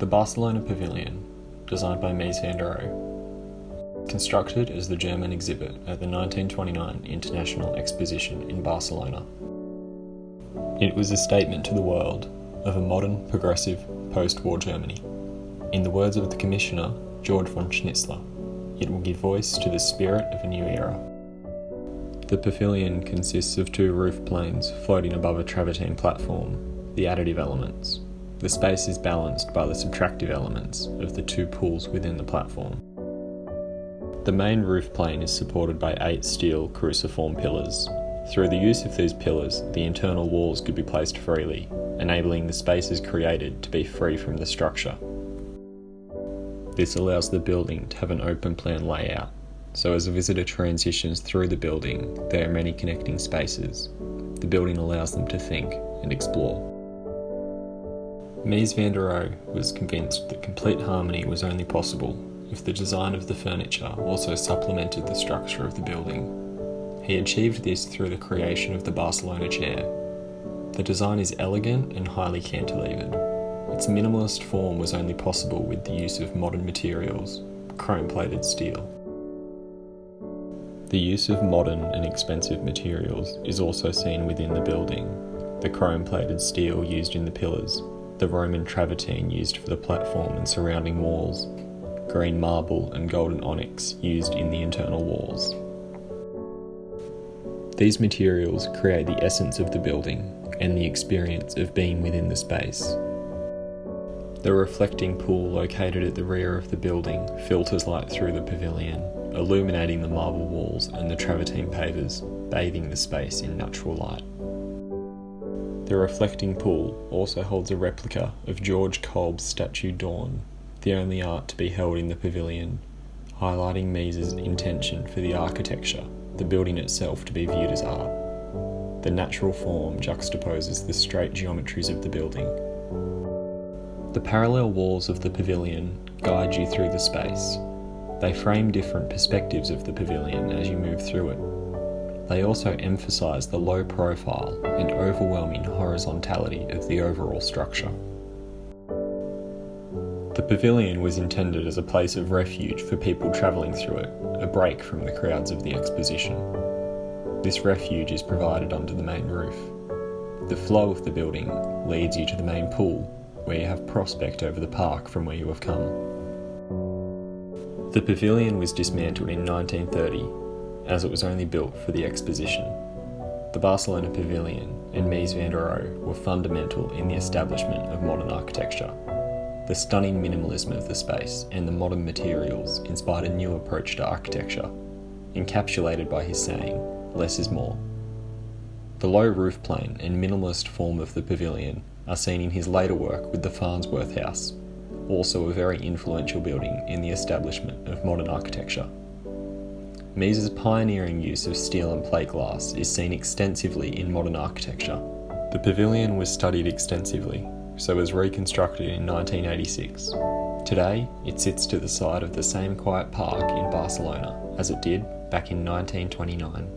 The Barcelona Pavilion, designed by Mies van der Rohe, constructed as the German exhibit at the 1929 International Exposition in Barcelona. It was a statement to the world of a modern, progressive, post-war Germany. In the words of the commissioner, Georg von Schnitzler, it will give voice to the spirit of a new era. The pavilion consists of two roof planes floating above a travertine platform, the additive elements. The space is balanced by the subtractive elements of the two pools within the platform. The main roof plane is supported by 8 steel cruciform pillars. Through the use of these pillars, the internal walls could be placed freely, enabling the spaces created to be free from the structure. This allows the building to have an open plan layout, so as a visitor transitions through the building, there are many connecting spaces. The building allows them to think and explore. Mies van der Rohe was convinced that complete harmony was only possible if the design of the furniture also supplemented the structure of the building. He achieved this through the creation of the Barcelona chair. The design is elegant and highly cantilevered. Its minimalist form was only possible with the use of modern materials, chrome-plated steel. The use of modern and expensive materials is also seen within the building. The chrome-plated steel used in the pillars, the Roman travertine used for the platform and surrounding walls, green marble and golden onyx used in the internal walls. These materials create the essence of the building and the experience of being within the space. The reflecting pool located at the rear of the building filters light through the pavilion, illuminating the marble walls and the travertine pavers, bathing the space in natural light. The reflecting pool also holds a replica of George Kolb's statue Dawn, the only art to be held in the pavilion, highlighting Mies's intention for the architecture, the building itself to be viewed as art. The natural form juxtaposes the straight geometries of the building. The parallel walls of the pavilion guide you through the space. They frame different perspectives of the pavilion as you move through it. They also emphasise the low profile and overwhelming horizontality of the overall structure. The pavilion was intended as a place of refuge for people travelling through it, a break from the crowds of the exposition. This refuge is provided under the main roof. The flow of the building leads you to the main pool, where you have prospect over the park from where you have come. The pavilion was dismantled in 1930, as it was only built for the exposition. The Barcelona Pavilion and Mies van der Rohe were fundamental in the establishment of modern architecture. The stunning minimalism of the space and the modern materials inspired a new approach to architecture, encapsulated by his saying, "Less is more." The low roof plane and minimalist form of the pavilion are seen in his later work with the Farnsworth House, also a very influential building in the establishment of modern architecture. Mies's pioneering use of steel and plate glass is seen extensively in modern architecture. The pavilion was studied extensively, so was reconstructed in 1986. Today, it sits to the side of the same quiet park in Barcelona as it did back in 1929.